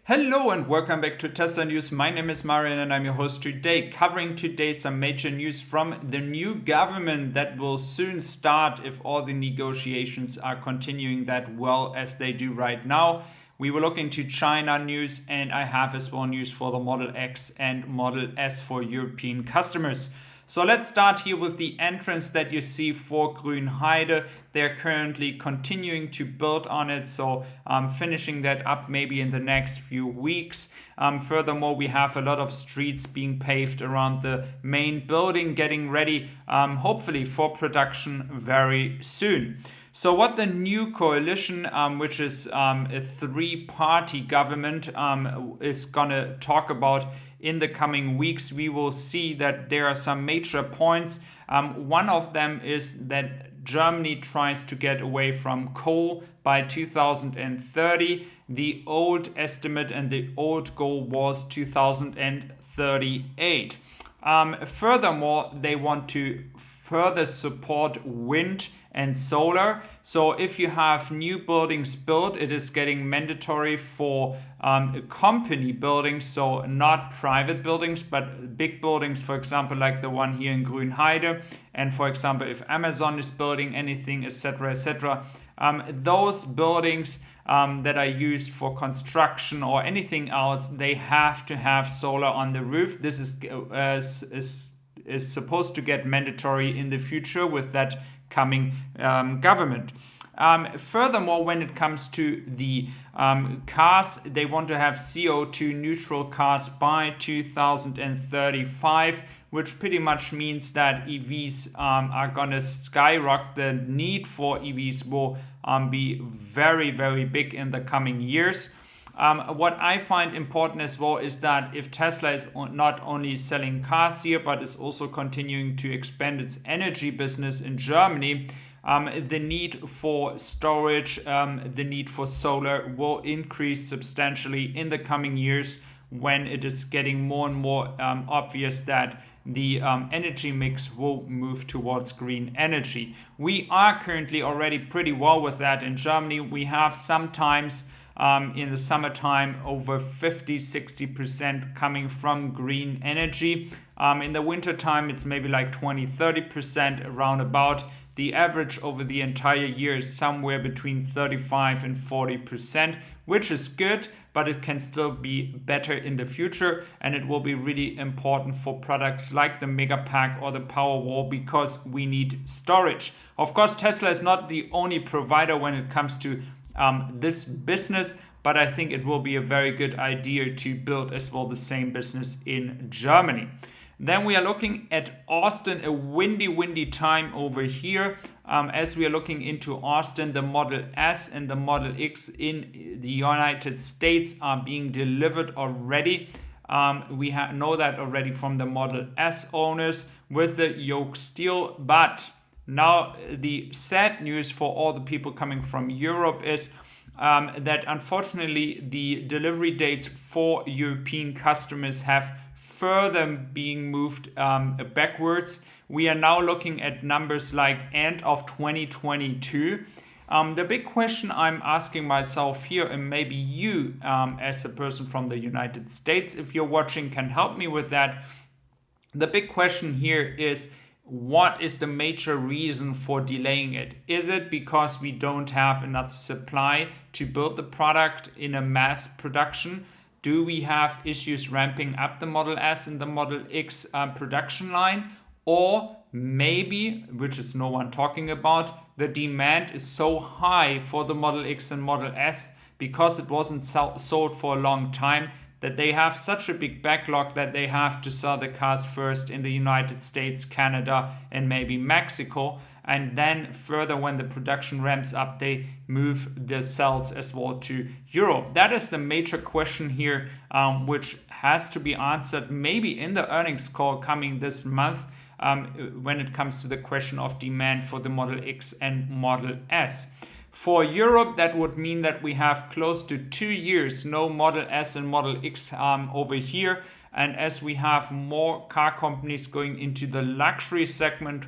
Hello and welcome back to Teslanews. My name is Marian and I'm your host today, covering today some major news from the new government that will soon start if all the negotiations are continuing that well as they do right now. We will look into China news, and I have as well news for the Model X and Model S for European customers. So let's start here with the entrance that you see for Grünheide. They're currently continuing to build on it, so finishing that up maybe in the next few weeks. Furthermore, we have a lot of streets being paved around the main building, getting ready hopefully for production very soon. So what the new coalition, which is a three-party government, is going to talk about in the coming weeks, we will see that there are some major points. One of them is that Germany tries to get away from coal by 2030. The old estimate and the old goal was 2038. Furthermore, they want to further support wind and solar. So if you have new buildings built, it is getting mandatory for company buildings, so not private buildings, but big buildings, for example, like the one here in Grünheide. And for example, if Amazon is building anything, etc., etc., those buildings that are used for construction or anything else, they have to have solar on the roof. This is supposed to get mandatory in the future with that coming government. Furthermore, when it comes to the cars, they want to have CO2 neutral cars by 2035, which pretty much means that EVs are going to skyrocket. The need for EVs will be very, very big in the coming years. What I find important as well is that if Tesla is not only selling cars here, but is also continuing to expand its energy business in Germany, the need for storage, the need for solar will increase substantially in the coming years when it is getting more and more obvious that the energy mix will move towards green energy. We are currently already pretty well with that in Germany. We have sometimes in the summertime over 50-60% coming from green energy. In the wintertime, it's maybe like 20-30% around about. The average over the entire year is somewhere between 35 and 40%, which is good, but it can still be better in the future, and it will be really important for products like the Megapack or the Powerwall because we need storage. Of course, Tesla is not the only provider when it comes to this business, but I think it will be a very good idea to build as well the same business in Germany. Then we are looking at Austin, a windy time over here. As we are looking into Austin, the Model S and the Model X in the United States are being delivered already. We know that already from the Model S owners with the yoke steel, but now the sad news for all the people coming from Europe is that unfortunately the delivery dates for European customers have further being moved backwards. We are now looking at numbers like end of 2022. The big question I'm asking myself here, and maybe you as a person from the United States, if you're watching, can help me with that. The big question here is, what is the major reason for delaying it? Is it because we don't have enough supply to build the product in a mass production? Do we have issues ramping up the Model S and the Model X production line? Or maybe, which is no one talking about, the demand is so high for the Model X and Model S because it wasn't sold for a long time that they have such a big backlog that they have to sell the cars first in the United States, Canada, and maybe Mexico. And then further, when the production ramps up, they move the cells as well to Europe. That is the major question here, which has to be answered maybe in the earnings call coming this month when it comes to the question of demand for the Model X and Model S. For Europe, that would mean that we have close to 2 years no Model S and Model X over here. And as we have more car companies going into the luxury segment,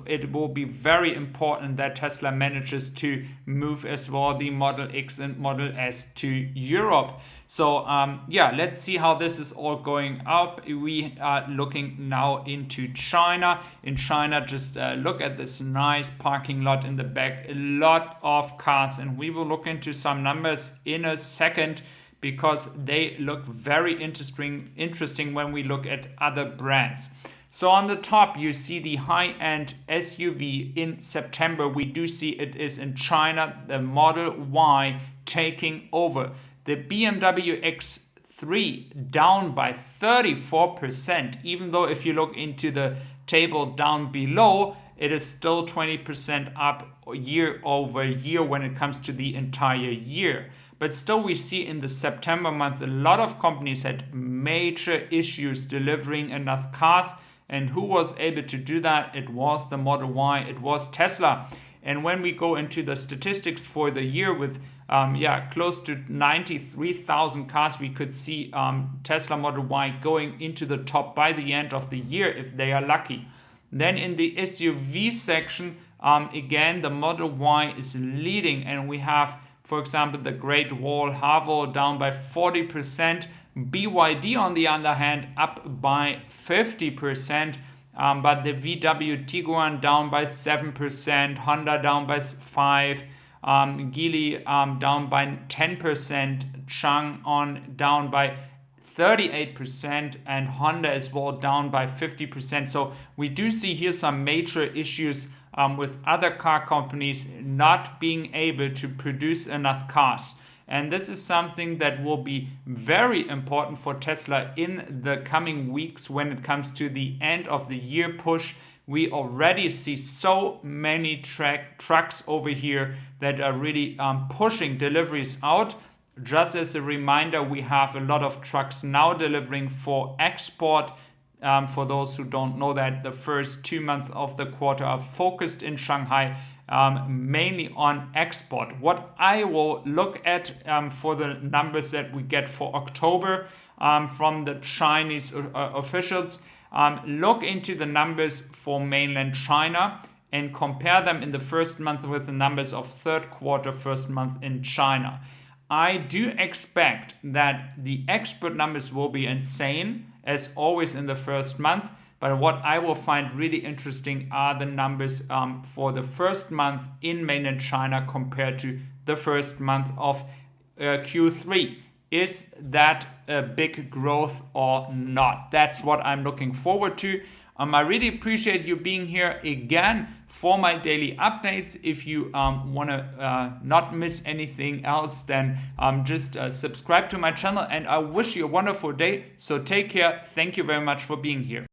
it will be very important that Tesla manages to move as well the Model X and Model S to Europe. So yeah, let's see how this is all going up. We are looking now into China. In China, just look at this nice parking lot in the back, a lot of cars, and we will look into some numbers in a second because they look very interesting when we look at other brands. So on the top, you see the high-end SUV in September. We do see it is in China, the Model Y taking over. The BMW X3 down by 34%, even though if you look into the table down below, it is still 20% up year over year when it comes to the entire year. But still, we see in the September month, a lot of companies had major issues delivering enough cars. And who was able to do that? It was the Model Y, it was Tesla. And when we go into the statistics for the year with close to 93,000 cars, we could see Tesla Model Y going into the top by the end of the year if they are lucky. Then in the SUV section, again, the Model Y is leading, and we have, for example, the Great Wall Haval down by 40%. BYD, on the other hand, up by 50%, but the VW Tiguan down by 7%, Honda down by 5%, Geely down by 10%, Chang'an down by 38%, and Honda as well down by 50%. So we do see here some major issues with other car companies not being able to produce enough cars. And this is something that will be very important for Tesla in the coming weeks when it comes to the end of the year push. We already see so many trucks over here that are really pushing deliveries out. Just as a reminder, we have a lot of trucks now delivering for export. For those who don't know that, the first 2 months of the quarter are focused in Shanghai, mainly on export. What I will look at for the numbers that we get for October from the Chinese officials, look into the numbers for mainland China and compare them in the first month with the numbers of third quarter, first month in China. I do expect that the export numbers will be insane, as always in the first month. But what I will find really interesting are the numbers for the first month in mainland China compared to the first month of Q3. Is that a big growth or not? That's what I'm looking forward to. I really appreciate you being here again for my daily updates. If you want to not miss anything else, then just subscribe to my channel, and I wish you a wonderful day. So take care. Thank you very much for being here.